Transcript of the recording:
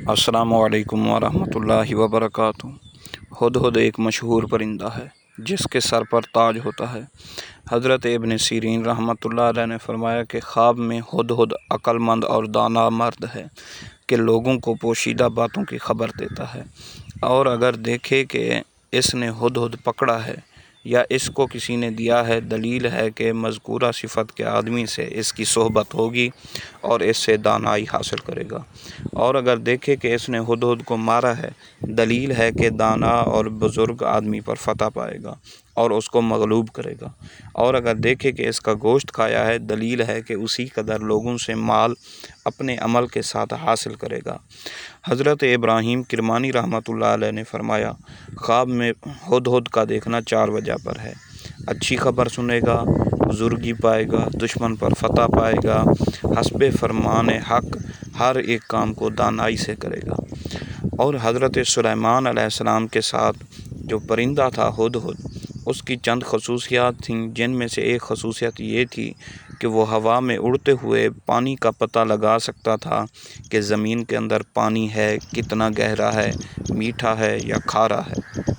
السلام علیکم ورحمۃ اللہ وبرکاتہ۔ ہدہد ایک مشہور پرندہ ہے جس کے سر پر تاج ہوتا ہے۔ حضرت ابن سیرین رحمۃ اللہ علیہ نے فرمایا کہ خواب میں ہدہد عقل مند اور دانا مرد ہے کہ لوگوں کو پوشیدہ باتوں کی خبر دیتا ہے، اور اگر دیکھے کہ اس نے ہدہد پکڑا ہے یا اس کو کسی نے دیا ہے، دلیل ہے کہ مذکورہ صفت کے آدمی سے اس کی صحبت ہوگی اور اس سے دانائی حاصل کرے گا، اور اگر دیکھے کہ اس نے ہدہد کو مارا ہے، دلیل ہے کہ دانا اور بزرگ آدمی پر فتح پائے گا اور اس کو مغلوب کرے گا، اور اگر دیکھے کہ اس کا گوشت کھایا ہے، دلیل ہے کہ اسی قدر لوگوں سے مال اپنے عمل کے ساتھ حاصل کرے گا۔ حضرت ابراہیم کرمانی رحمۃ اللہ علیہ نے فرمایا، خواب میں ہدہد کا دیکھنا 4 وجہ پر ہے: اچھی خبر سنے گا، بزرگی پائے گا، دشمن پر فتح پائے گا، حسب فرمان حق ہر ایک کام کو دانائی سے کرے گا۔ اور حضرت سلیمان علیہ السلام کے ساتھ جو پرندہ تھا ہدہد، اس کی چند خصوصیات تھیں، جن میں سے ایک خصوصیت یہ تھی کہ وہ ہوا میں اڑتے ہوئے پانی کا پتہ لگا سکتا تھا کہ زمین کے اندر پانی ہے، کتنا گہرا ہے، میٹھا ہے یا کھارا ہے۔